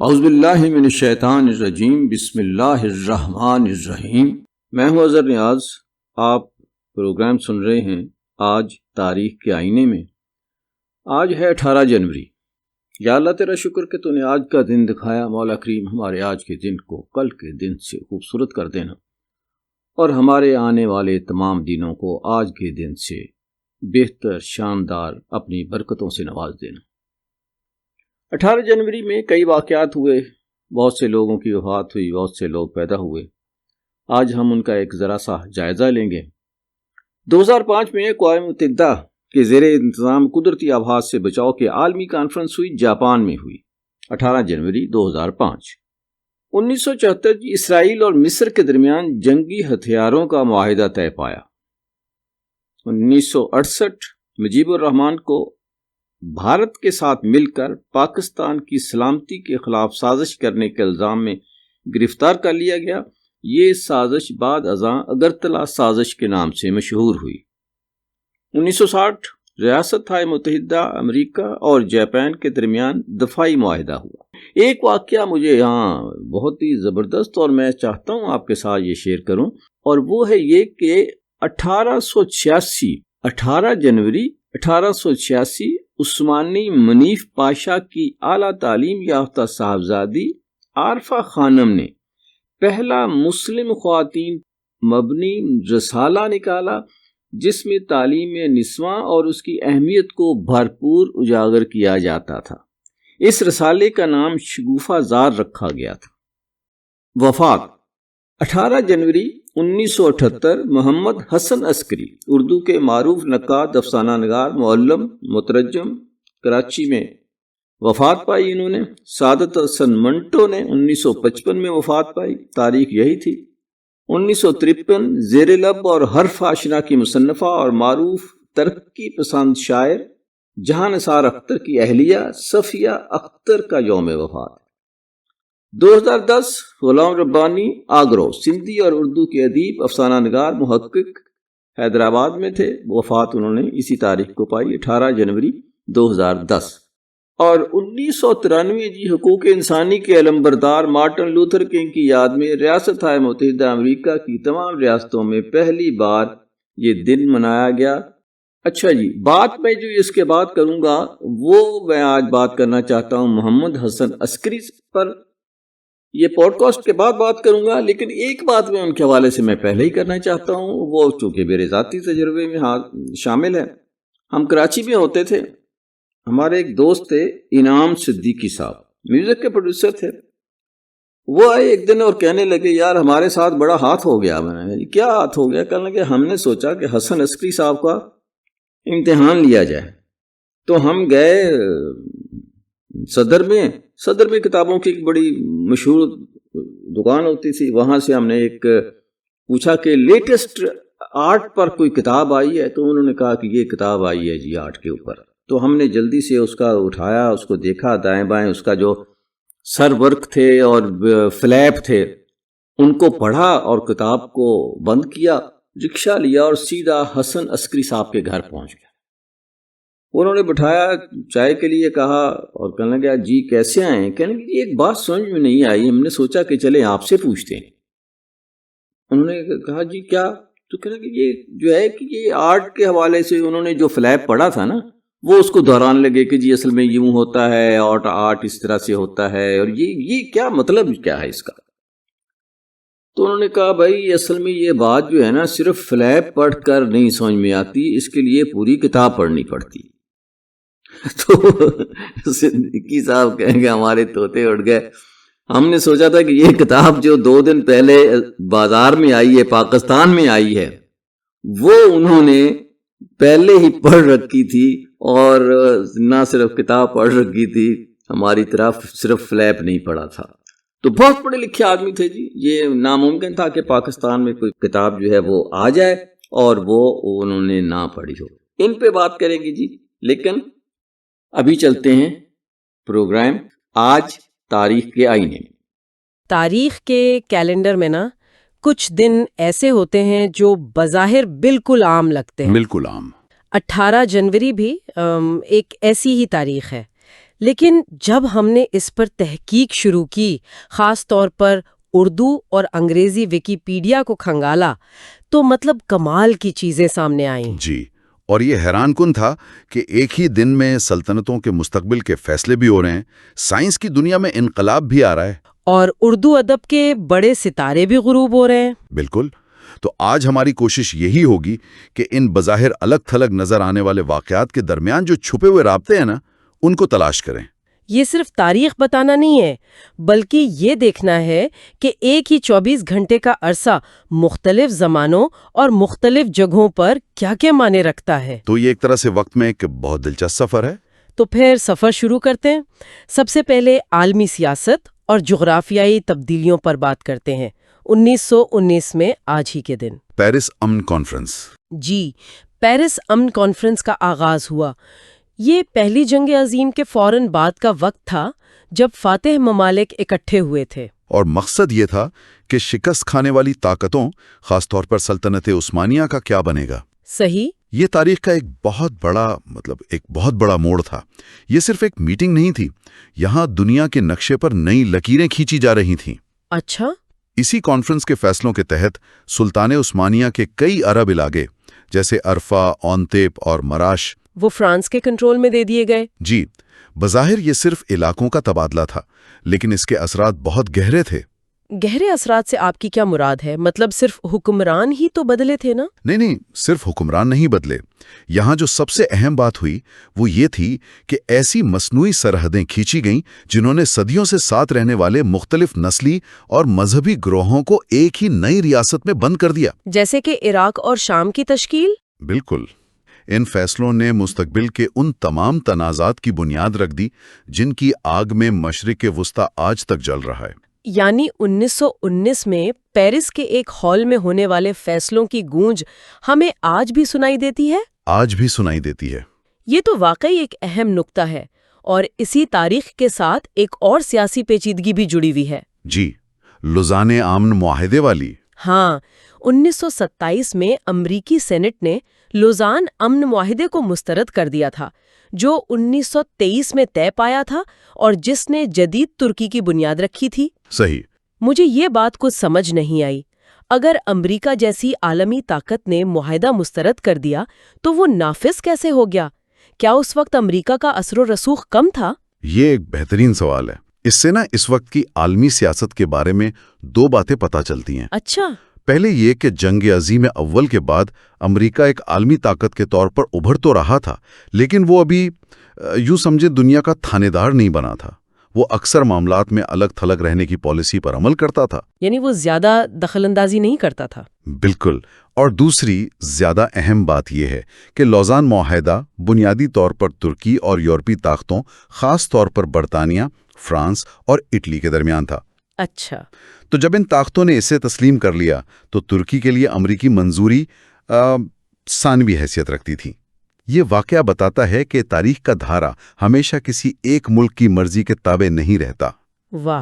اعوذ باللہ من الشیطان الرجیم، بسم اللہ الرحمن الرحیم۔ میں ہوں اظہر نیاز، آپ پروگرام سن رہے ہیں آج تاریخ کے آئینے میں۔ آج ہے 18 جنوری۔ یا اللہ تیرا شکر کہ تو نے آج کا دن دکھایا۔ مولا کریم ہمارے آج کے دن کو کل کے دن سے خوبصورت کر دینا، اور ہمارے آنے والے تمام دنوں کو آج کے دن سے بہتر شاندار اپنی برکتوں سے نواز دینا۔ 18 جنوری میں کئی واقعات ہوئے، بہت سے لوگوں کی وفات ہوئی، بہت سے لوگ پیدا ہوئے۔ آج ہم ان کا ایک ذرا سا جائزہ لیں گے۔ 2005 میں اقوام متحدہ کے زیر انتظام قدرتی آفات سے بچاؤ کے عالمی کانفرنس ہوئی، جاپان میں ہوئی، 18 جنوری 2005۔ 1974 اسرائیل اور مصر کے درمیان جنگی ہتھیاروں کا معاہدہ طے پایا۔ 1968 مجیب الرحمان کو بھارت کے ساتھ مل کر پاکستان کی سلامتی کے خلاف سازش کرنے کے الزام میں گرفتار کر لیا گیا۔ یہ سازش بعد ازاں اگرتلہ سازش کے نام سے مشہور ہوئی۔ 1960 ریاستہائے متحدہ امریکہ اور جاپان کے درمیان دفاعی معاہدہ ہوا۔ ایک واقعہ مجھے یہاں بہت ہی زبردست اور میں چاہتا ہوں آپ کے ساتھ یہ شیئر کروں، اور وہ ہے یہ کہ 18 جنوری 1886 عثمانی منیف پاشا کی اعلیٰ تعلیم یافتہ صاحبزادی عارفہ خانم نے پہلا مسلم خواتین مبنی رسالہ نکالا، جس میں تعلیم نسواں اور اس کی اہمیت کو بھرپور اجاگر کیا جاتا تھا۔ اس رسالے کا نام شگوفہ زار رکھا گیا تھا۔ وفات 18 جنوری 1978 محمد حسن عسکری، اردو کے معروف نقاد، افسانہ نگار، معلم، مترجم، کراچی میں وفات پائی انہوں نے۔ سعادت حسن منٹو نے 1955 میں وفات پائی، تاریخ یہی تھی۔ 1953 زیر لب اور حرف آشنا کی مصنفہ اور معروف ترقی پسند شاعر جہاں نثار اختر کی اہلیہ صفیہ اختر کا یوم وفات۔ 2010 غلام ربانی آگرو، سندھی اور اردو کے ادیب، افسانہ نگار، محقق، حیدرآباد میں تھے، وفات انہوں نے اسی تاریخ کو پائی، 18 جنوری 2010۔ اور 1993 حقوق انسانی کے علمبردار مارٹن لوتھر کنگ کی یاد میں ریاستہائے متحدہ امریکہ کی تمام ریاستوں میں پہلی بار یہ دن منایا گیا۔ اچھا جی، بات میں جو اس کے بعد کروں گا وہ میں آج بات کرنا چاہتا ہوں محمد حسن عسکری پر۔ یہ پوڈ کاسٹ کے بعد بات کروں گا، لیکن ایک بات میں ان کے حوالے سے میں پہلے ہی کرنا چاہتا ہوں، وہ چونکہ میرے ذاتی تجربے میں شامل ہے۔ ہم کراچی میں ہوتے تھے، ہمارے ایک دوست تھے انعام صدیقی صاحب، میوزک کے پروڈیوسر تھے۔ وہ آئے ایک دن اور کہنے لگے یار ہمارے ساتھ بڑا ہاتھ ہو گیا۔ میں نے کیا ہاتھ ہو گیا؟ کہنے لگے ہم نے سوچا کہ حسن عسکری صاحب کا امتحان لیا جائے، تو ہم گئے صدر میں کتابوں کی ایک بڑی مشہور دکان ہوتی تھی، وہاں سے ہم نے ایک پوچھا کہ لیٹسٹ آرٹ پر کوئی کتاب آئی ہے، تو انہوں نے کہا کہ یہ کتاب آئی ہے جی آرٹ کے اوپر۔ تو ہم نے جلدی سے اس کا اٹھایا، اس کو دیکھا، دائیں بائیں اس کا جو سر ورک تھے اور فلیپ تھے ان کو پڑھا اور کتاب کو بند کیا، رکشہ لیا اور سیدھا حسن عسکری صاحب کے گھر پہنچ گیا۔ انہوں نے بٹھایا، چائے کے لیے کہا اور کہنے لگا جی کیسے آئے ہیں؟ کہنے لگے ایک بات سمجھ میں نہیں آئی، ہم نے سوچا کہ چلیں آپ سے پوچھتے ہیں۔ انہوں نے کہا جی کیا؟ تو کہنے لگے یہ جو ہے کہ یہ آرٹ کے حوالے سے انہوں نے جو فلیپ پڑھا تھا نا، وہ اس کو دہرانے لگے کہ جی اصل میں یوں ہوتا ہے اور آرٹ اس طرح سے ہوتا ہے، اور یہ کیا مطلب کیا ہے اس کا؟ تو انہوں نے کہا بھائی اصل میں یہ بات جو ہے نا صرف فلیپ پڑھ کر نہیں سمجھ میں آتی، اس کے لیے پوری کتاب پڑھنی پڑتی۔ تو صدیقی صاحب کہیں گے ہمارے طوطے اڑ گئے، ہم نے سوچا تھا کہ یہ کتاب جو 2 دن پہلے بازار میں آئی ہے، پاکستان میں آئی ہے، وہ انہوں نے پہلے ہی پڑھ رکھی تھی، اور نہ صرف کتاب پڑھ رکھی تھی، ہماری طرف صرف فلیپ نہیں پڑھا تھا۔ تو بہت پڑھے لکھے آدمی تھے جی، یہ ناممکن تھا کہ پاکستان میں کوئی کتاب جو ہے وہ آ جائے اور وہ انہوں نے نہ پڑھی ہو۔ ان پہ بات کریں گے جی، لیکن ابھی چلتے ہیں پروگرام آج تاریخ کے آئینے میں۔ تاریخ کے کیلنڈر میں نا کچھ دن ایسے ہوتے ہیں جو بظاہر بالکل عام لگتے ہیں، بالکل عام۔ 18 جنوری بھی ایک ایسی ہی تاریخ ہے، لیکن جب ہم نے اس پر تحقیق شروع کی، خاص طور پر اردو اور انگریزی ویکیپیڈیا کو کھنگالا، تو مطلب کمال کی چیزیں سامنے آئیں۔ جی، اور یہ حیران کن تھا کہ ایک ہی دن میں سلطنتوں کے مستقبل کے فیصلے بھی ہو رہے ہیں، سائنس کی دنیا میں انقلاب بھی آ رہا ہے۔ اور اردو ادب کے بڑے ستارے بھی غروب ہو رہے ہیں۔ بالکل۔ تو آج ہماری کوشش یہی ہوگی کہ ان بظاہر الگ تھلگ نظر آنے والے واقعات کے درمیان جو چھپے ہوئے رابطے ہیں نا، ان کو تلاش کریں۔ یہ صرف تاریخ بتانا نہیں ہے، بلکہ یہ دیکھنا ہے کہ ایک ہی 24 گھنٹے کا عرصہ مختلف زمانوں اور مختلف جگہوں پر کیا کیا معنی رکھتا ہے۔ تو یہ ایک طرح سے وقت میں ایک بہت دلچسپ سفر ہے۔ تو پھر سفر شروع کرتے ہیں۔ سب سے پہلے عالمی سیاست اور جغرافیائی تبدیلیوں پر بات کرتے ہیں۔ 1919 میں آج ہی کے دن پیرس امن کانفرنس۔ جی، پیرس امن کانفرنس کا آغاز ہوا۔ یہ پہلی جنگ عظیم کے فوراً بعد کا وقت تھا جب فاتح ممالک اکٹھے ہوئے تھے۔ اور مقصد یہ تھا کہ شکست کھانے والی طاقتوں، خاص طور پر سلطنت عثمانیہ کا کیا بنے گا۔ صحیح۔ یہ تاریخ کا ایک بہت بڑا موڑ تھا۔ یہ صرف ایک میٹنگ نہیں تھی، یہاں دنیا کے نقشے پر نئی لکیریں کھینچی جا رہی تھیں۔ اچھا۔ اسی کانفرنس کے فیصلوں کے تحت سلطان عثمانیہ کے کئی عرب علاقے جیسے عرفہ، اونتیپ اور مراش وہ فرانس کے کنٹرول میں دے دیے گئے۔ جی، بظاہر یہ صرف علاقوں کا تبادلہ تھا، لیکن اس کے اثرات بہت گہرے تھے۔ گہرے اثرات سے آپ کی کیا مراد ہے؟ مطلب صرف حکمران ہی تو بدلے تھے نا؟ نہیں، صرف حکمران نہیں بدلے۔ یہاں جو سب سے اہم بات ہوئی وہ یہ تھی کہ ایسی مصنوعی سرحدیں کھینچی گئیں جنہوں نے صدیوں سے ساتھ رہنے والے مختلف نسلی اور مذہبی گروہوں کو ایک ہی نئی ریاست میں بند کر دیا۔ جیسے کہ عراق اور شام کی تشکیل؟ بالکل۔ ان فیصلوں نے مستقبل کے ان تمام تنازعات کی بنیاد رکھ دی جن کی آگ میں مشرق وسطیٰ آج تک جل رہا ہے۔ یعنی 1919 میں پیرس کے ایک ہال میں ہونے والے فیصلوں کی گونج ہمیں آج بھی سنائی دیتی ہے؟ آج بھی سنائی دیتی ہے۔ یہ تو واقعی ایک اہم نقطہ ہے، اور اسی تاریخ کے ساتھ ایک اور سیاسی پیچیدگی بھی جڑی ہوئی ہے۔ جی، لوزانے امن معاہدے والی۔ ہاں، 1927 میں امریکی سینٹ نے لوزان امن معاہدے کو مسترد کر دیا تھا، جو 1923 میں طے پایا تھا اور جس نے جدید ترکی کی بنیاد رکھی تھی۔ صحیح۔ مجھے یہ بات کچھ سمجھ نہیں آئی۔ اگر امریکہ جیسی عالمی طاقت نے معاہدہ مسترد کر دیا تو وہ نافذ کیسے ہو گیا؟ کیا اس وقت امریکہ کا اثر و رسوخ کم تھا؟ یہ ایک بہترین سوال ہے۔ اس سے اس وقت کی عالمی سیاست کے بارے میں دو باتیں پتہ چلتی ہیں۔ اچھا۔ پہلے یہ کہ جنگ عظیم اول کے بعد امریکہ ایک عالمی طاقت کے طور پر ابھر تو رہا تھا، لیکن وہ ابھی یوں سمجھے دنیا کا تھانے دار نہیں بنا تھا۔ وہ اکثر معاملات میں الگ تھلگ رہنے کی پالیسی پر عمل کرتا تھا۔ یعنی وہ زیادہ دخل اندازی نہیں کرتا تھا۔ بالکل۔ اور دوسری زیادہ اہم بات یہ ہے کہ لوزان معاہدہ بنیادی طور پر ترکی اور یورپی طاقتوں، خاص طور پر برطانیہ، فرانس اور اٹلی کے درمیان تھا۔ اچھا۔ تو جب ان طاقتوں نے اسے تسلیم کر لیا تو ترکی کے لیے امریکی منظوری ثانوی حیثیت رکھتی تھی۔ یہ واقعہ بتاتا ہے کہ تاریخ کا دھارا ہمیشہ کسی ایک ملک کی مرضی کے تابع نہیں رہتا۔ واہ!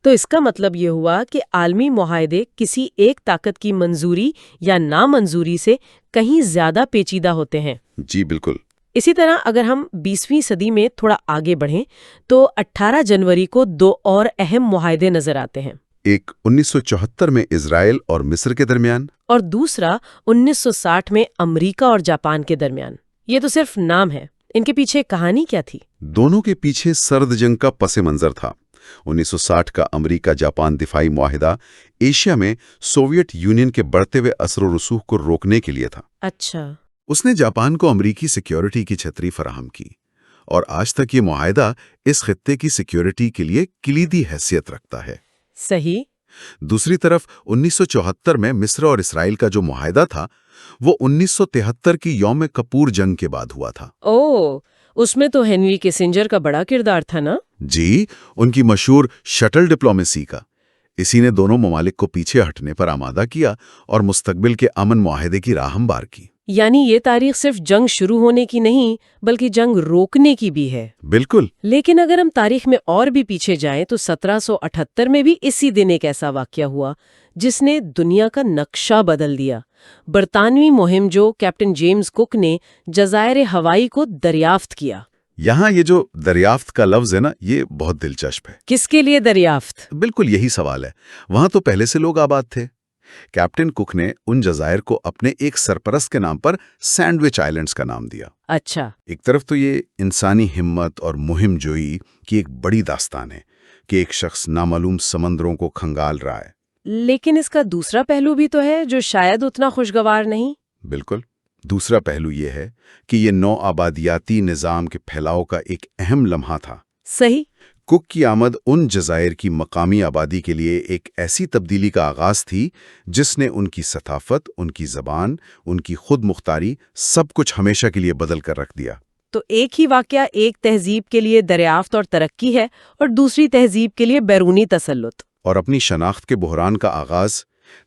تو اس کا مطلب یہ ہوا کہ عالمی معاہدے کسی ایک طاقت کی منظوری یا نامنظوری سے کہیں زیادہ پیچیدہ ہوتے ہیں۔ جی بالکل۔ اسی طرح اگر ہم 20ویں صدی میں تھوڑا آگے بڑھیں تو 18 جنوری کو دو اور اہم معاہدے نظر آتے ہیں۔ ایک 1974 میں اسرائیل اور مصر کے درمیان، اور دوسرا 1960 میں امریکہ اور جاپان کے درمیان۔ یہ تو صرف نام ہے، ان کے پیچھے کہانی کیا تھی؟ دونوں کے پیچھے سرد جنگ کا پس منظر تھا۔ 1960 کا امریکہ جاپان دفاعی معاہدہ ایشیا میں سوویت یونین کے بڑھتے ہوئے اثر و رسوخ کو روکنے کے لیے تھا۔ اچھا۔ اس نے جاپان کو امریکی سیکیورٹی کی چھتری فراہم کی، اور آج تک یہ معاہدہ اس خطے کی سیکیورٹی کے لیے کلیدی حیثیت رکھتا ہے۔ صحیح۔ دوسری طرف 1974 میں مصر اور اسرائیل کا جو معاہدہ تھا وہ 1973 کی یوم کپور جنگ کے بعد ہوا تھا۔ اس میں تو ہنری کسنجر کا بڑا کردار تھا نا؟ جی، ان کی مشہور شٹل ڈپلومیسی کا۔ اسی نے دونوں ممالک کو پیچھے ہٹنے پر آمادہ کیا اور مستقبل کے امن معاہدے کی راہ ہموار کی۔ یعنی یہ تاریخ صرف جنگ شروع ہونے کی نہیں بلکہ جنگ روکنے کی بھی ہے۔ بالکل۔ لیکن اگر ہم تاریخ میں اور بھی پیچھے جائیں تو 1778 میں بھی اسی دن ایک ایسا واقعہ ہوا جس نے دنیا کا نقشہ بدل دیا۔ برطانوی مہم جو کیپٹن جیمز کک نے جزائر ہوائی کو دریافت کیا۔ یہاں یہ جو دریافت کا لفظ ہے نا، یہ بہت دلچسپ ہے۔ کس کے لیے دریافت؟ بالکل یہی سوال ہے۔ وہاں تو پہلے سے لوگ آباد تھے۔ کیپٹن کک نے ان جزائر کو اپنے ایک سرپرست کے نام پر سینڈوچ آئلینڈز کا نام دیا۔ اچھا، ایک طرف تو یہ انسانی ہمت اور مہم جوئی کی ایک بڑی داستان ہے کہ ایک شخص نامعلوم سمندروں کو کھنگال رہا ہے۔ لیکن اس کا دوسرا پہلو بھی تو ہے جو شاید اتنا خوشگوار نہیں۔ بالکل، دوسرا پہلو یہ ہے کہ یہ نو آبادیاتی نظام کے پھیلاؤ کا ایک اہم لمحہ تھا۔ صحیح۔ کک کی آمد ان جزائر کی مقامی آبادی کے لیے ایک ایسی تبدیلی کا آغاز تھی جس نے ان کی ثقافت، ان کی زبان، ان کی خود مختاری، سب کچھ ہمیشہ کے لیے بدل کر رکھ دیا۔ تو ایک ہی واقعہ ایک تہذیب کے لیے دریافت اور ترقی ہے اور دوسری تہذیب کے لیے بیرونی تسلط۔ اور اپنی شناخت کے بحران کا آغاز،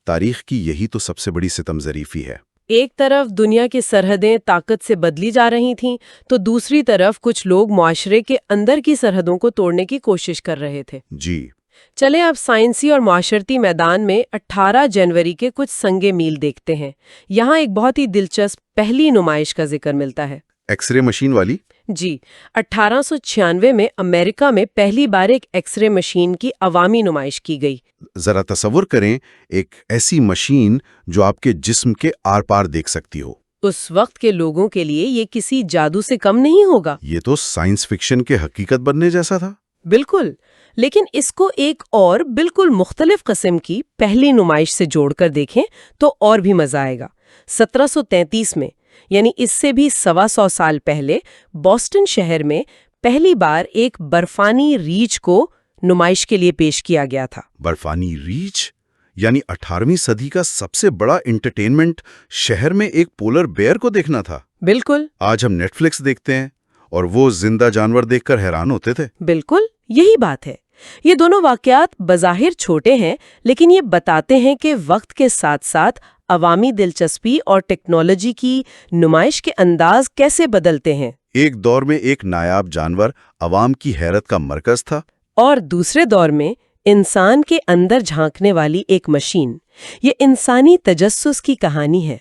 تاریخ کی یہی تو سب سے بڑی ستم ظریفی ہے۔ ایک طرف دنیا کی سرحدیں طاقت سے بدلی جا رہی تھیں تو دوسری طرف کچھ لوگ معاشرے کے اندر کی سرحدوں کو توڑنے کی کوشش کر رہے تھے۔ جی، چلیں اب سائنسی اور معاشرتی میدان میں 18 جنوری کے کچھ سنگ میل دیکھتے ہیں۔ یہاں ایک بہت ہی دلچسپ پہلی نمائش کا ذکر ملتا ہے۔ ایکس رے مشین والی؟ جی، 1896 میں امریکہ میں پہلی بار ایک ایکس رے مشین کی عوامی نمائش کی گئی۔ ذرا تصور کریں، ایک ایسی مشین جو آپ کے جسم کے آر پار دیکھ سکتی ہو۔ اس وقت کے لوگوں کے لیے یہ کسی جادو سے کم نہیں ہوگا۔ یہ تو سائنس فکشن کے حقیقت بننے جیسا تھا۔ بالکل، لیکن اس کو ایک اور بالکل مختلف قسم کی پہلی نمائش سے جوڑ کر دیکھیں تو اور بھی مزہ آئے گا۔ 1733 میں، یعنی اس سے بھی 125 سال پہلے، بوسٹن شہر میں پہلی بار ایک برفانی ریچھ کو نمائش کے لیے پیش کیا گیا تھا۔ برفانی ریچھ؟ یعنی 18ویں صدی کا سب سے بڑا انٹرٹینمنٹ شہر میں ایک پولر بیئر کو دیکھنا تھا۔ بالکل۔ آج ہم نیٹ فلکس دیکھتے ہیں اور وہ زندہ جانور دیکھ کر حیران ہوتے تھے۔ بالکل یہی بات ہے۔ یہ دونوں واقعات بظاہر چھوٹے ہیں، لیکن یہ بتاتے ہیں کہ وقت کے ساتھ ساتھ عوامی دلچسپی اور ٹیکنالوجی کی نمائش کے انداز کیسے بدلتے ہیں۔ ایک دور میں ایک نایاب جانور عوام کی حیرت کا مرکز تھا، اور دوسرے دور میں انسان کے اندر جھانکنے والی ایک مشین۔ یہ انسانی تجسس کی کہانی ہے۔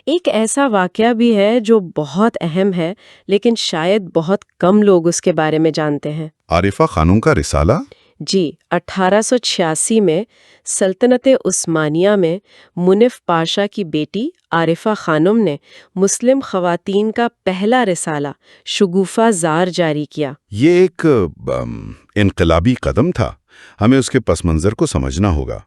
ایک ایسا واقعہ بھی ہے جو بہت اہم ہے، لیکن شاید بہت کم لوگ اس کے بارے میں جانتے ہیں۔ عارفہ خانم کا رسالہ؟ جی، 1886 میں سلطنت عثمانیہ میں منف پاشا کی بیٹی عارفہ خانم نے مسلم خواتین کا پہلا رسالہ شگوفہ زار جاری کیا۔ یہ ایک انقلابی قدم تھا۔ ہمیں اس کے پس منظر کو سمجھنا ہوگا۔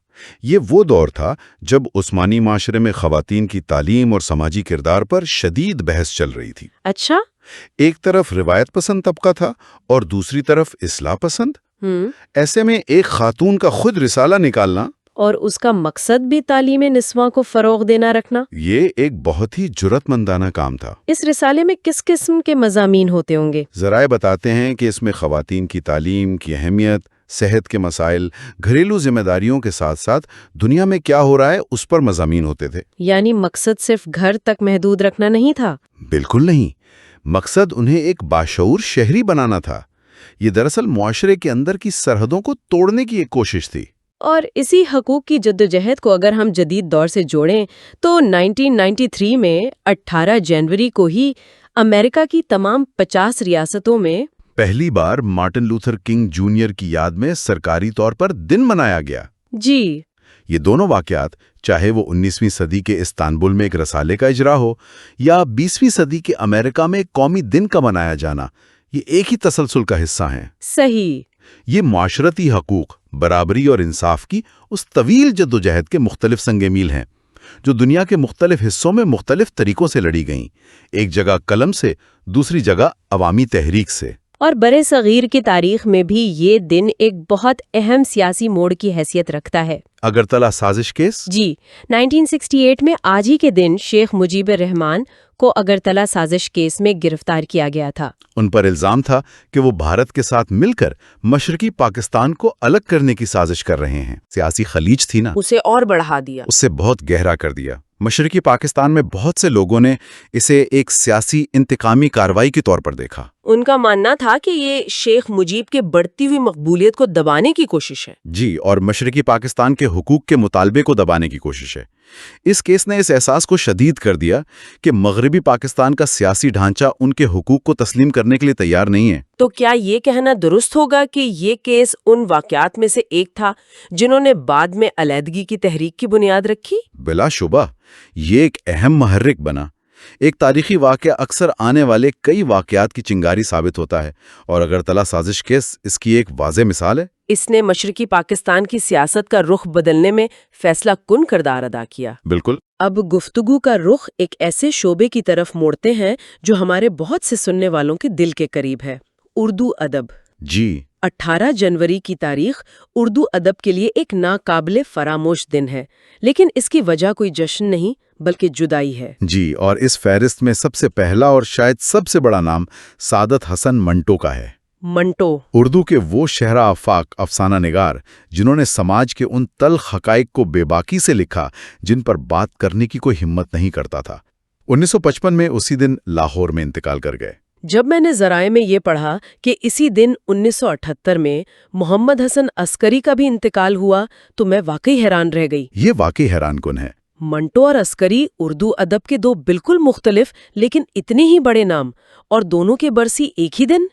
یہ وہ دور تھا جب عثمانی معاشرے میں خواتین کی تعلیم اور سماجی کردار پر شدید بحث چل رہی تھی۔ اچھا؟ ایک طرف روایت پسند طبقہ تھا اور دوسری طرف اصلاح پسند۔ ایسے میں ایک خاتون کا خود رسالہ نکالنا اور اس کا مقصد بھی تعلیم نسواں کو فروغ دینا رکھنا، یہ ایک بہت ہی جرأت مندانہ کام تھا۔ اس رسالے میں کس قسم کے مضامین ہوتے ہوں گے؟ ذرائع بتاتے ہیں کہ اس میں خواتین کی تعلیم کی اہمیت، صحت کے مسائل، گھریلو ذمہ داریوں کے ساتھ ساتھ دنیا میں کیا ہو رہا ہے اس پر مضامین ہوتے تھے۔ یعنی مقصد صرف گھر تک محدود رکھنا نہیں تھا؟ بالکل نہیں، مقصد انہیں ایک باشعور شہری بنانا تھا۔ یہ دراصل معاشرے کے اندر کی سرحدوں کو توڑنے کی ایک کوشش تھی۔ اور اسی حقوق کی جدوجہد کو اگر ہم جدید دور سے جوڑیں تو 1993 میں 18 جنوری کو ہی امریکہ کی تمام 50 ریاستوں میں پہلی بار مارٹن لوتھر کنگ جونیئر کی یاد میں سرکاری طور پر دن منایا گیا۔ جی، یہ دونوں واقعات، چاہے وہ 19ویں صدی کے استنبول میں ایک رسالے کا اجرا ہو یا 20ویں صدی کے امریکہ میں ایک قومی دن کا منایا جانا، یہ ایک ہی تسلسل کا حصہ ہیں۔ صحیح۔ یہ معاشرتی حقوق، برابری اور انصاف کی اس طویل جدوجہد کے مختلف سنگ میل ہیں جو دنیا کے مختلف حصوں میں مختلف طریقوں سے لڑی گئیں، ایک جگہ قلم سے، دوسری جگہ عوامی تحریک سے۔ اور برے صغیر کی تاریخ میں بھی یہ دن ایک بہت اہم سیاسی موڑ کی حیثیت رکھتا ہے۔ اگرتلہ سازش کیس؟ جی، 1968 میں آج ہی کے دن شیخ مجیب الرحمان کو اگرتلہ سازش کیس میں گرفتار کیا گیا تھا۔ ان پر الزام تھا کہ وہ بھارت کے ساتھ مل کر مشرقی پاکستان کو الگ کرنے کی سازش کر رہے ہیں۔ سیاسی خلیج تھی نا، اسے اور بڑھا دیا، اس سے بہت گہرا کر دیا۔ مشرقی پاکستان میں بہت سے لوگوں نے اسے ایک سیاسی انتقامی کارروائی کے طور پر دیکھا۔ ان کا ماننا تھا کہ یہ شیخ مجیب کے بڑھتی ہوئی مقبولیت کو دبانے کی کوشش ہے۔ جی، اور مشرقی پاکستان کے حقوق کے مطالبے کو دبانے کی کوشش ہے۔ اس کیس نے اس احساس کو شدید کر دیا کہ مغربی پاکستان کا سیاسی ڈھانچہ ان کے حقوق کو تسلیم کرنے کے لیے تیار نہیں ہے۔ تو کیا یہ کہنا درست ہوگا کہ یہ کیس ان واقعات میں سے ایک تھا جنہوں نے بعد میں علیحدگی کی تحریک کی بنیاد رکھی؟ بلا شبہ یہ ایک اہم محرک بنا۔ ایک تاریخی واقعہ اکثر آنے والے کئی واقعات کی چنگاری ثابت ہوتا ہے، اور اگرتلا سازش کیس اس کی ایک واضح مثال ہے۔ اس نے مشرقی پاکستان کی سیاست کا رخ بدلنے میں فیصلہ کن کردار ادا کیا۔ بالکل۔ اب گفتگو کا رخ ایک ایسے شعبے کی طرف موڑتے ہیں جو ہمارے بہت سے سننے والوں کے دل کے قریب ہے، اردو ادب۔ جی، 18 جنوری کی تاریخ اردو ادب کے لیے ایک ناقابل فراموش دن ہے، لیکن اس کی وجہ کوئی جشن نہیں بلکہ جدائی ہے۔ جی، اور اس فہرست میں سب سے پہلا اور شاید سب سے بڑا نام سعادت حسن منٹو کا ہے۔ منٹو اردو کے وہ شہرا آفاق افسانہ نگار جنہوں نے سماج کے ان تلخ حقائق کو بے باکی سے لکھا جن پر بات کرنے کی کوئی ہمت نہیں کرتا تھا، 1955 میں اسی دن لاہور میں انتقال کر گئے۔ جب میں نے ذرائع میں یہ پڑھا کہ اسی دن 1978 میں محمد حسن عسکری کا بھی انتقال ہوا تو میں واقعی حیران رہ گئی۔ یہ واقعی حیران کن ہے۔ منٹو اور عسکری اردو ادب کے دو بالکل مختلف لیکن اتنے ہی بڑے نام، اور دونوں کے برسی ایک ہی دن۔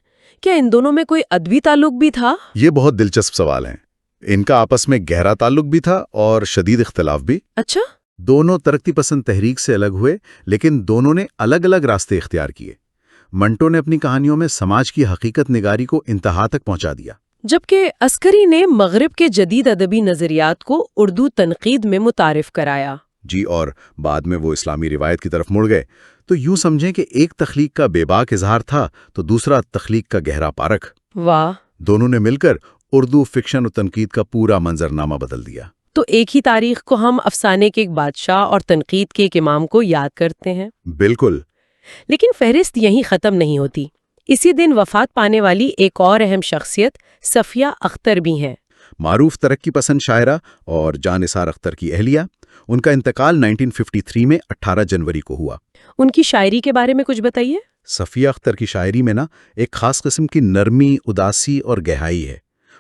کیا ان دونوں میں کوئی ادبی تعلق بھی تھا؟ یہ بہت دلچسپ سوال ہے۔ ان کا آپس میں گہرا تعلق بھی تھا اور شدید اختلاف بھی۔ اچھا، دونوں ترقی پسند تحریک سے الگ ہوئے، لیکن دونوں نے الگ الگ راستے اختیار کیے۔ منٹو نے اپنی کہانیوں میں سماج کی حقیقت نگاری کو انتہا تک پہنچا دیا، جبکہ عسکری نے مغرب کے جدید ادبی نظریات کو اردو تنقید میں متعارف کرایا۔ جی، اور بعد میں وہ اسلامی روایت کی طرف مڑ گئے۔ تو یوں سمجھیں کہ ایک تخلیق کا بے باک اظہار تھا تو دوسرا تخلیق کا گہرا پارکھ۔ واہ! دونوں نے مل کر اردو فکشن و تنقید کا پورا منظرنامہ بدل دیا۔ تو ایک ہی تاریخ کو ہم افسانے کے ایک بادشاہ اور تنقید کے ایک امام کو یاد کرتے ہیں۔ بالکل۔ لیکن فہرست یہیں ختم نہیں ہوتی۔ اسی دن وفات پانے والی ایک اور اہم شخصیت صفیہ اختر بھی ہیں۔ معروف ترقی پسند شاعرہ اور جان نثار اختر کی اہلیہ۔ ان کا انتقال 1953 میں 18 جنوری کو ہوا۔ ان کی شاعری کے بارے میں کچھ بتائیے۔ صفیہ اختر کی شاعری میں ایک خاص قسم کی نرمی، اداسی اور گہرائی ہے۔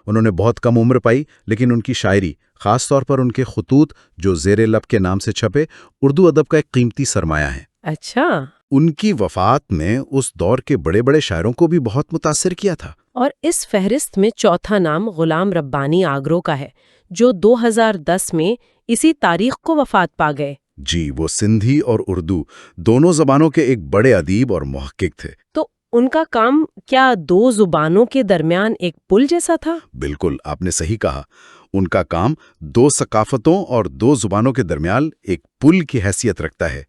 انہوں نے بہت کم عمر پائی، لیکن ان کی شاعری، خاص طور پر ان کے خطوط جو زیر لب کے نام سے چھپے، اردو ادب کا ایک قیمتی سرمایہ ہے۔ اچھا، ان کی وفات نے اس دور کے بڑے بڑے شاعروں کو بھی بہت متاثر کیا تھا۔ اور اس فہرست میں چوتھا نام غلام ربانی آگرو کا ہے، جو 2010 میں اسی تاریخ کو وفات پا گئے۔ جی، وہ سندھی اور اردو دونوں زبانوں کے ایک بڑے ادیب اور محقق تھے۔ تو ان کا کام کیا دو زبانوں کے درمیان ایک پل جیسا تھا؟ بالکل، آپ نے صحیح کہا۔ ان کا کام دو ثقافتوں اور دو زبانوں کے درمیان ایک پل کی حیثیت رکھتا ہے۔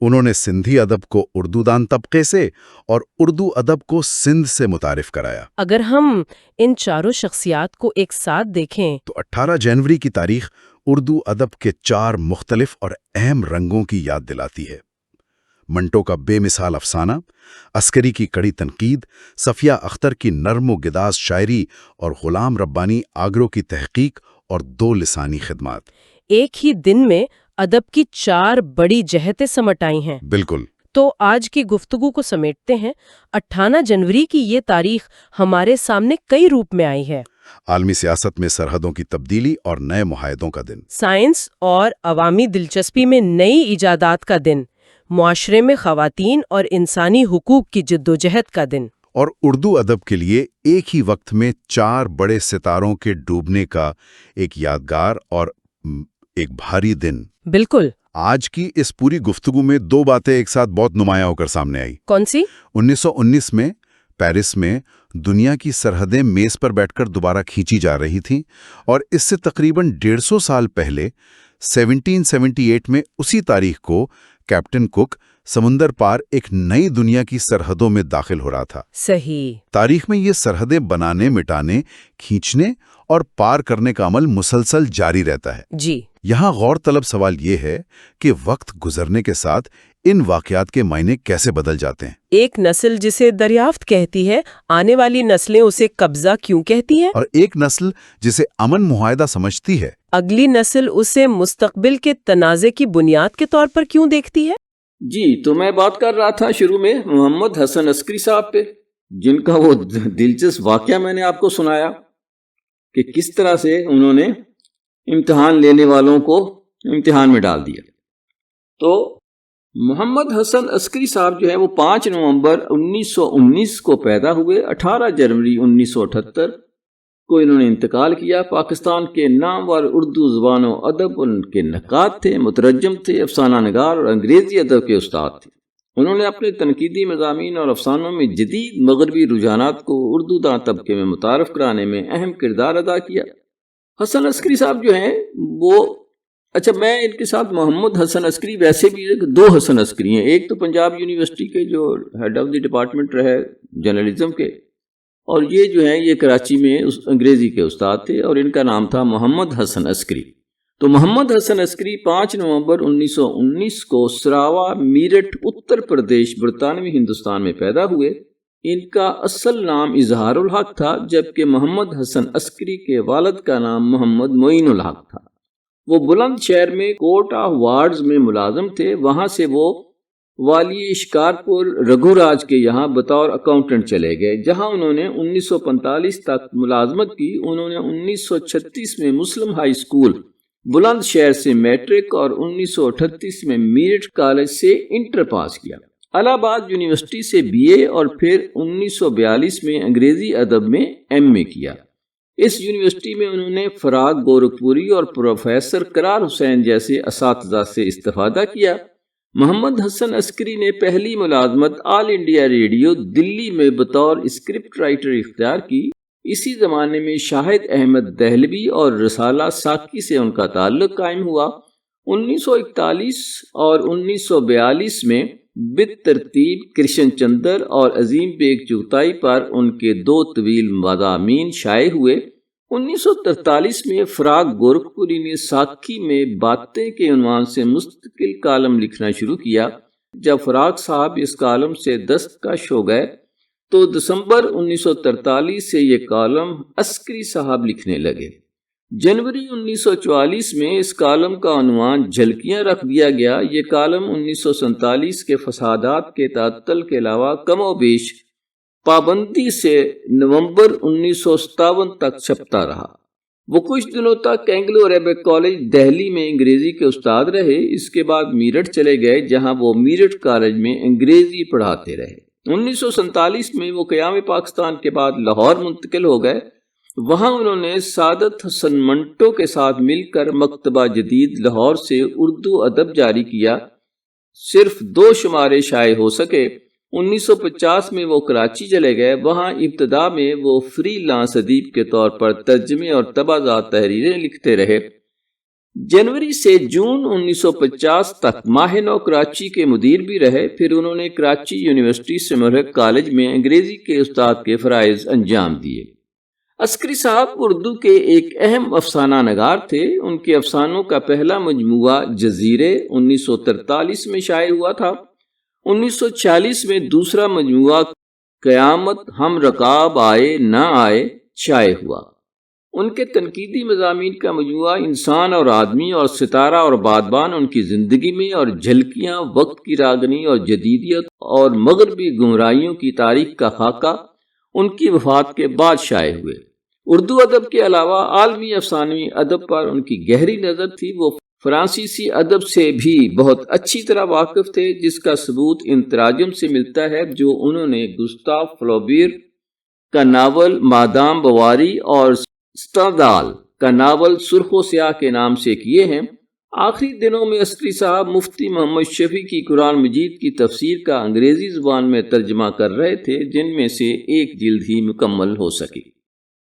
انہوں نے سندھی ادب کو اردو دان طبقے سے اور اردو ادب کو سندھ سے متعارف کرایا۔ اگر ہم ان چاروں شخصیات کو ایک ساتھ دیکھیں تو 18 جنوری کی تاریخ اردو ادب کے 4 مختلف اور اہم رنگوں کی یاد دلاتی ہے۔ منٹو کا بے مثال افسانہ، عسکری کی کڑی تنقید، صفیہ اختر کی نرم و گداز شاعری اور غلام ربانی آگرو کی تحقیق اور 2 لسانی خدمات۔ ایک ہی دن میں ادب کی 4 بڑی جہتیں سمٹ آئی ہیں۔ بالکل۔ تو آج کی گفتگو کو سمیٹتے ہیں۔ 18 جنوری کی یہ تاریخ ہمارے سامنے کئی روپ میں آئی ہے۔ عالمی سیاست میں سرحدوں کی تبدیلی اور نئے معاہدوں کا دن، سائنس اور عوامی دلچسپی میں نئی ایجادات کا دن، معاشرے میں خواتین اور انسانی حقوق کی جدوجہد کا دن، اور اردو ادب کے لیے ایک ہی وقت میں 4 بڑے ستاروں کے ڈوبنے کا ایک یادگار اور ایک بھاری دن۔ بالکل۔ آج کی اس پوری گفتگو میں 2 باتیں ایک ساتھ بہت نمایاں ہو کر سامنے آئی۔ کون سی؟ 1919 میں پیرس میں دنیا کی سرحدیں میز پر بیٹھ کر دوبارہ کھینچی جا رہی تھیں، اور اس سے تقریباً 150 سال پہلے 1778 میں اسی تاریخ کو کیپٹن کک سمندر پار ایک نئی دنیا کی سرحدوں میں داخل ہو رہا تھا۔ صحیح۔ تاریخ میں یہ سرحدیں بنانے، مٹانے، کھینچنے اور پار کرنے کا عمل مسلسل جاری رہتا ہے۔ جی۔ یہاں غور طلب سوال یہ ہے کہ وقت گزرنے کے ساتھ ان واقعات کے معنی کیسے بدل جاتے ہیں؟ ایک نسل جسے دریافت کہتی ہے، آنے والی نسلیں اسے قبضہ کیوں کہتی ہیں؟ اور ایک نسل جسے امن معاہدہ سمجھتی ہے، اگلی نسل اسے مستقبل کے تنازع کی بنیاد کے طور پر کیوں دیکھتی ہے؟ جی، تو میں بات کر رہا تھا شروع میں محمد حسن عسکری صاحب پہ، جن کا وہ دلچسپ واقعہ میں نے آپ کو سنایا کہ کس طرح سے انہوں نے امتحان لینے والوں کو امتحان میں ڈال دیا۔ تو محمد حسن عسکری صاحب جو ہے وہ 5 نومبر 1919 کو پیدا ہوئے، 18 جنوری 1978 کو انہوں نے انتقال کیا۔ پاکستان کے نامور اردو زبان و ادب ان کے نقاد تھے، مترجم تھے، افسانہ نگار اور انگریزی ادب کے استاد تھے۔ انہوں نے اپنے تنقیدی مضامین اور افسانوں میں جدید مغربی رجحانات کو اردو داں طبقے میں متعارف کرانے میں اہم کردار ادا کیا۔ حسن عسکری صاحب جو ہیں وہ میں ان کے ساتھ محمد حسن عسکری، ویسے بھی 2 حسن عسکری ہیں، ایک تو پنجاب یونیورسٹی کے جو ہیڈ آف دی ڈپارٹمنٹ رہے جرنلزم کے، اور یہ جو ہے یہ کراچی میں انگریزی کے استاد تھے اور ان کا نام تھا محمد حسن عسکری۔ تو محمد حسن عسکری 5 نومبر 1919 کو سراوا، میرٹھ، اتر پردیش، برطانوی ہندوستان میں پیدا ہوئے۔ ان کا اصل نام اظہار الحق تھا، جبکہ محمد حسن عسکری کے والد کا نام محمد معین الحق تھا۔ وہ بلند شہر میں کورٹ آف وارڈز میں ملازم تھے، وہاں سے وہ والی شکارپور رگھو راج کے یہاں بطور اکاؤنٹنٹ چلے گئے، جہاں انہوں نے 1945 تک ملازمت کی۔ انہوں نے 1936 میں مسلم ہائی اسکول بلند شہر سے میٹرک اور 1938 میں میرٹھ کالج سے انٹر پاس کیا۔ الہ آباد یونیورسٹی سے BA اور پھر 1942 میں انگریزی ادب میں MA کیا۔ اس یونیورسٹی میں انہوں نے فراق گورکھپوری اور پروفیسر قرار حسین جیسے اساتذہ سے استفادہ کیا۔ محمد حسن عسکری نے پہلی ملازمت آل انڈیا ریڈیو دلی میں بطور اسکرپٹ رائٹر اختیار کی۔ اسی زمانے میں شاہد احمد دہلوی اور رسالہ ساکی سے ان کا تعلق قائم ہوا۔ 1941 اور 1942 میں بالترتیب کرشن چندر اور عظیم بیگ چغتائی پر ان کے 2 طویل مضامین شائع ہوئے۔ 1943 میں فراق گورکھپوری نے ساکی میں باتیں کے عنوان سے مستقل کالم لکھنا شروع کیا۔ جب فراق صاحب اس کالم سے دستکش ہو گئے تو دسمبر 1943 سے یہ کالم عسکری صاحب لکھنے لگے۔ جنوری 1944 میں اس کالم کا عنوان جھلکیاں رکھ دیا گیا۔ یہ کالم 1947 کے فسادات کے تعطل کے علاوہ کم و بیش پابندی سے نومبر 1957 تک چھپتا رہا۔ وہ کچھ دنوں تک اینگلو عربک کالج دہلی میں انگریزی کے استاد رہے۔ اس کے بعد میرٹھ چلے گئے، جہاں وہ میرٹھ کالج میں انگریزی پڑھاتے رہے۔ 1947 میں وہ قیام پاکستان کے بعد لاہور منتقل ہو گئے۔ وہاں انہوں نے سعادت حسن منٹو کے ساتھ مل کر مکتبہ جدید لاہور سے اردو ادب جاری کیا۔ صرف 2 شمارے شائع ہو سکے۔ 1950 میں وہ کراچی چلے گئے۔ وہاں ابتدا میں وہ فری لانس ادیب کے طور پر ترجمے اور طباعت تحریریں لکھتے رہے۔ جنوری سے جون 1950 تک ماہ نو کراچی کے مدیر بھی رہے۔ پھر انہوں نے کراچی یونیورسٹی سے ملحق کالج میں انگریزی کے استاد کے فرائض انجام دیے۔ عسکری صاحب اردو کے ایک اہم افسانہ نگار تھے۔ ان کے افسانوں کا پہلا مجموعہ جزیرے 1943 میں شائع ہوا تھا۔ 1946 میں دوسرا مجموعہ قیامت ہم رکاب آئے نہ آئے شائع ہوا۔ ان کے تنقیدی مضامین کا مجموعہ انسان اور آدمی اور ستارہ اور بادبان ان کی زندگی میں اور جھلکیاں وقت کی راگنی اور جدیدیت اور مغربی گمراہیوں کی تاریخ کا خاکہ ان کی وفات کے بعد شائع ہوئے۔ اردو ادب کے علاوہ عالمی افسانوی ادب پر ان کی گہری نظر تھی۔ وہ فرانسیسی ادب سے بھی بہت اچھی طرح واقف تھے، جس کا ثبوت ان تراجم سے ملتا ہے جو انہوں نے گستاو فلوبیر کا ناول مادام بواری اور سٹندال کا ناول سرخ و سیاہ کے نام سے کیے ہیں۔ آخری دنوں میں عسکری صاحب مفتی محمد شفیع کی قرآن مجید کی تفسیر کا انگریزی زبان میں ترجمہ کر رہے تھے، جن میں سے ایک جلد ہی مکمل ہو سکی۔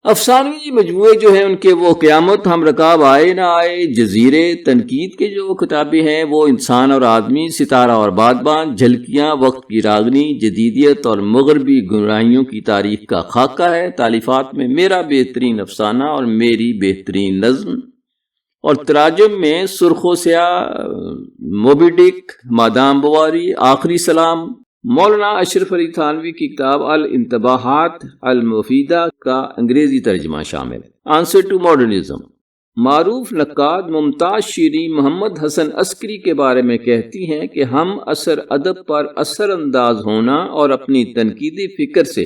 افسانوی مجموعے جو ہیں ان کے وہ قیامت ہم رکاب آئے نہ آئے، جزیرے، تنقید کے جو کتابیں ہیں وہ انسان اور آدمی، ستارہ اور بادبان، جھلکیاں وقت کی راگنی، جدیدیت اور مغربی گمراہیوں کی تاریخ کا خاکہ ہے۔ تالیفات میں میرا بہترین افسانہ اور میری بہترین نظم، اور تراجم میں سرخ و سیاہ، موبی ڈک، مادام بواری، آخری سلام، مولانا اشرف علی تھانوی کی کتاب الانتباہات المفیدہ کا انگریزی ترجمہ شامل ہے۔ Answer to modernism. معروف نقاد ممتاز شیریں محمد حسن عسکری کے بارے میں کہتی ہیں کہ ہم اثر ادب پر اثر انداز ہونا اور اپنی تنقیدی فکر سے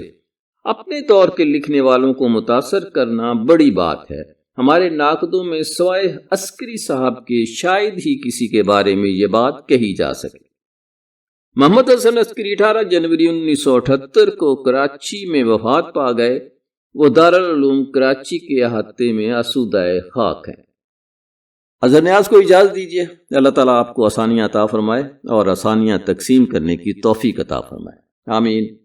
اپنے دور کے لکھنے والوں کو متاثر کرنا بڑی بات ہے۔ ہمارے ناقدوں میں سوائے عسکری صاحب کے شاید ہی کسی کے بارے میں یہ بات کہی جا سکے۔ محمد حسن عسکری 18 جنوری 1978 کو کراچی میں وفات پا گئے۔ وہ دارالعلوم کراچی کے احاطے میں آسودہ خاک ہیں۔ اظہر نیاز کو اجازت دیجیے۔ اللہ تعالیٰ آپ کو آسانیاں عطا فرمائے اور آسانیاں تقسیم کرنے کی توفیق عطا فرمائے۔ آمین۔